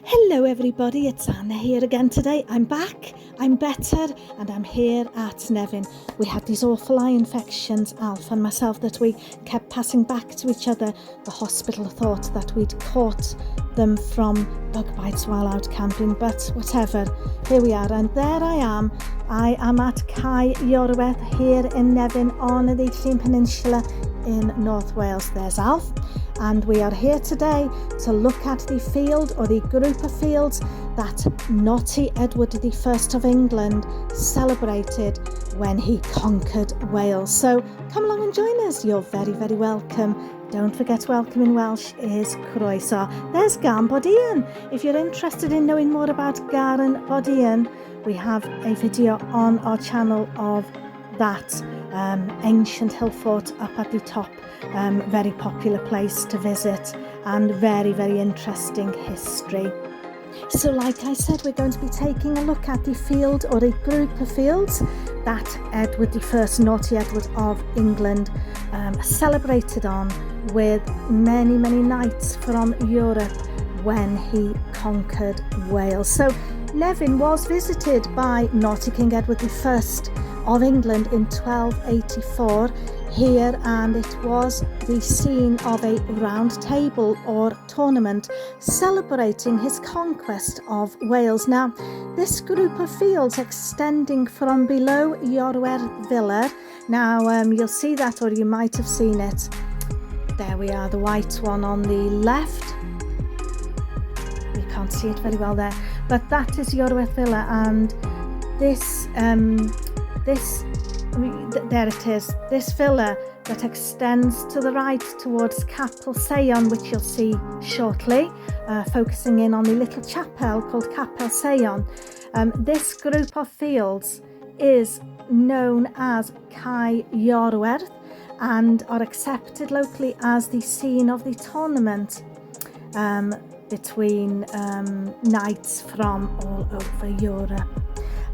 Hello everybody, it's Anna here again today. I'm back, I'm better, and I'm here at Nevin. We had these awful eye infections, Alf and myself, that we kept passing back to each other. The hospital thought that we'd caught them from bug bites while out camping, but whatever, here we are, and there I am. I am at CAE IORWERTH here in Nevin on the Llyn Peninsula in North Wales. There's Alf. And we are here today to look at the field, or the group of fields, that naughty Edward I of England celebrated when he conquered Wales. So come along and join us. You're very, very welcome. Don't forget, welcome in Welsh is croeso. There's Garn Bodien. If you're interested in knowing more about Garn Bodien, we have a video on our channel of that ancient hill fort up at the top. Very popular place to visit and very, very interesting history. So like I said, we're going to be taking a look at the field, or a group of fields, that Edward I, naughty Edward of England, celebrated on with many, many knights from Europe when he conquered Wales. So Nevin was visited by naughty King Edward I of England in 1284 here, and it was the scene of a round table or tournament celebrating his conquest of Wales. Now, this group of fields extending from below IORWERTH Villa, now you'll see that, or you might have seen it. There we are, the white one on the left. You can't see it very well there, but that is IORWERTH Villa, and there it is, this villa that extends to the right towards CAPEL SEION, which you'll see shortly, focusing in on the little chapel called CAPEL SEION. This group of fields is known as CAE IORWERTH and are accepted locally as the scene of the tournament between knights from all over Europe.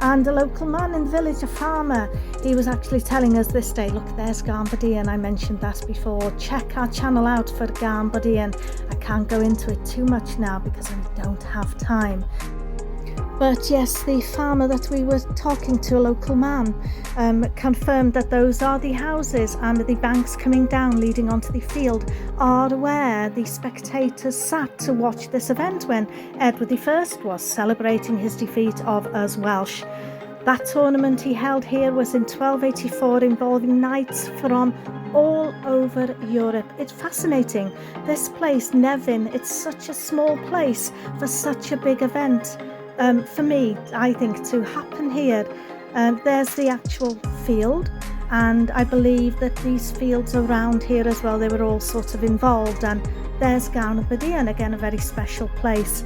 And a local man in the village, a farmer, he was actually telling us this day, look, there's Garn Bodien. I mentioned that before. Check our channel out for Garn Bodien. I can't go into it too much now because I don't have time. But yes, the farmer that we were talking to, a local man, confirmed that those are the houses, and the banks coming down leading onto the field are where the spectators sat to watch this event when Edward I was celebrating his defeat of us Welsh. That tournament he held here was in 1284, involving knights from all over Europe. It's fascinating. This place, Nevin, it's such a small place for such a big event. For me, I think, to happen here. There's the actual field, and I believe that these fields around here as well, they were all sort of involved, and there's Garn Bodien, again a very special place.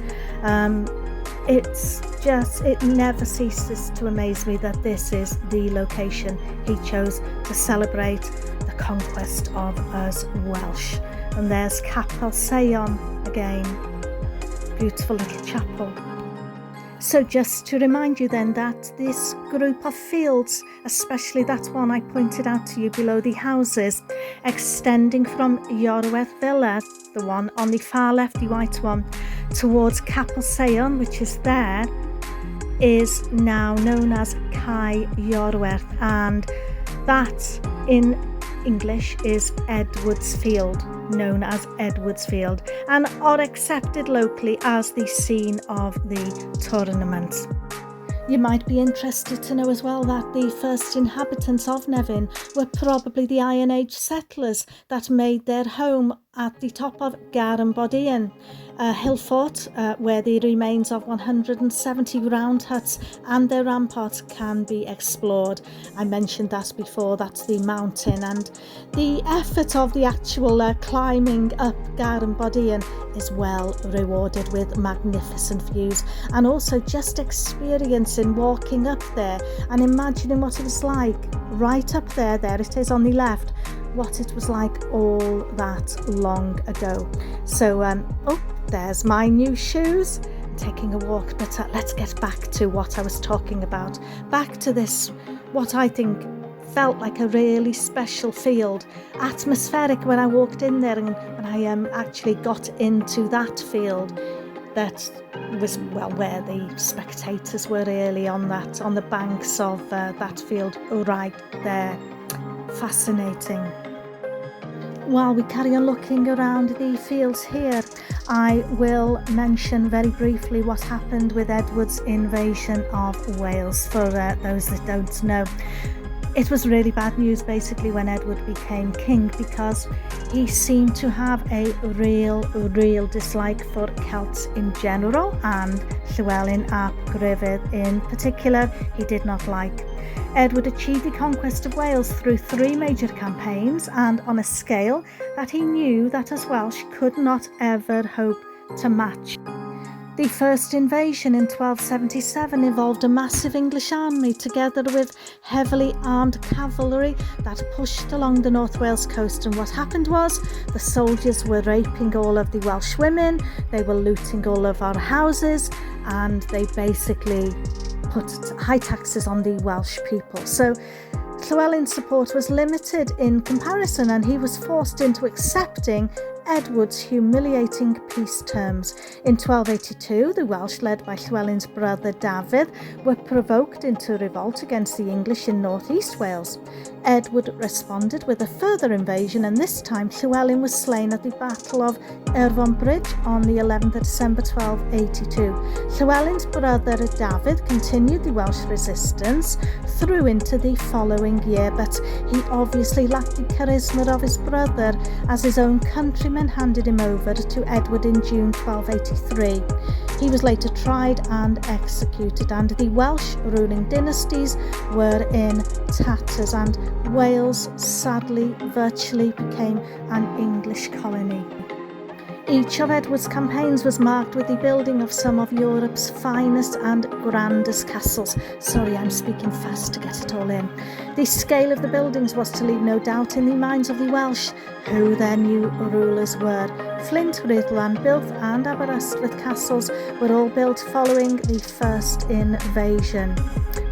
It never ceases to amaze me that this is the location he chose to celebrate the conquest of us Welsh. And there's CAPEL SEION again, beautiful little chapel. So just to remind you then that this group of fields, especially that one I pointed out to you below the houses, extending from IORWERTH Villa, the one on the far left, the white one, towards CAPEL SEION, which is there, is now known as CAE IORWERTH, and that in English is Edward's Field, known as Edward's Field, and are accepted locally as the scene of the tournament. You might be interested to know as well that the first inhabitants of Nevin were probably the Iron Age settlers that made their home at the top of Garn Bodien, a hill fort where the remains of 170 round huts and their ramparts can be explored. I mentioned that before, that's the mountain, and the effort of the actual climbing up Garn Bodien is well rewarded with magnificent views, and also just experiencing walking up there and imagining what it was like right up there it is on the left, what it was like all that long ago. So there's my new shoes. I'm taking a walk, but let's get back to what I was talking about. Back to this, what I think felt like a really special field, atmospheric when I walked in there, and when I actually got into that field. that was, well, where the spectators were really on the banks of that field right there. Fascinating. While we carry on looking around the fields here, I will mention very briefly what happened with Edward's invasion of Wales, for those that don't know. It was really bad news basically when Edward became king, because he seemed to have a real dislike for Celts in general, and Llywelyn ap Gruffydd in particular he did not like. Edward achieved the conquest of Wales through 3 major campaigns, and on a scale that he knew that as Welsh could not ever hope to match. The first invasion in 1277 involved a massive English army together with heavily armed cavalry that pushed along the North Wales coast, and what happened was the soldiers were raping all of the Welsh women, they were looting all of our houses, and they basically put high taxes on the Welsh people. So Llywelyn's support was limited in comparison, and he was forced into accepting Edward's humiliating peace terms. In 1282, the Welsh, led by Llywelyn's brother Dafydd, were provoked into revolt against the English in northeast Wales. Edward responded with a further invasion, and this time Llywelyn was slain at the Battle of Erfon Bridge on the 11th of December 1282. Llywelyn's brother Dafydd continued the Welsh resistance through into the following year, but he obviously lacked the charisma of his brother, as his own countrymen handed him over to Edward in June 1283. He was later tried and executed, and the Welsh ruling dynasties were in tatters, and Wales sadly virtually became an English colony. Each of Edward's campaigns was marked with the building of some of Europe's finest and grandest castles. Sorry, I'm speaking fast to get it all in. The scale of the buildings was to leave no doubt in the minds of the Welsh who their new rulers were. Flint, Rhuddlan, Builth and Aberystwyth castles were all built following the first invasion.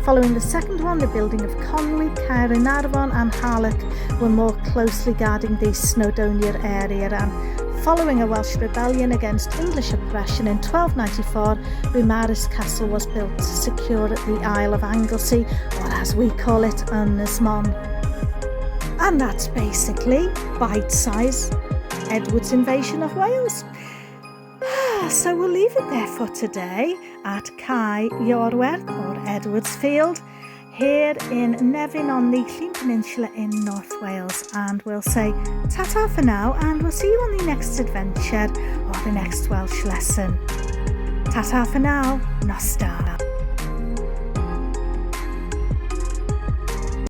Following the second one, the building of Conwy, Caernarfon and Harlech were more closely guarding the Snowdonia area, and following a Welsh rebellion against English oppression in 1294, Beaumaris Castle was built to secure the Isle of Anglesey, or as we call it, Ynys Mon. And that's basically bite-size Edward's invasion of Wales. So we'll leave it there for today at CAE IORWERTH, or Edward's Field, here in Nevin on the Llyn Peninsula in North Wales, and we'll say ta-ta for now, and we'll see you on the next adventure or the next Welsh lesson. Ta-ta for now, Nostar.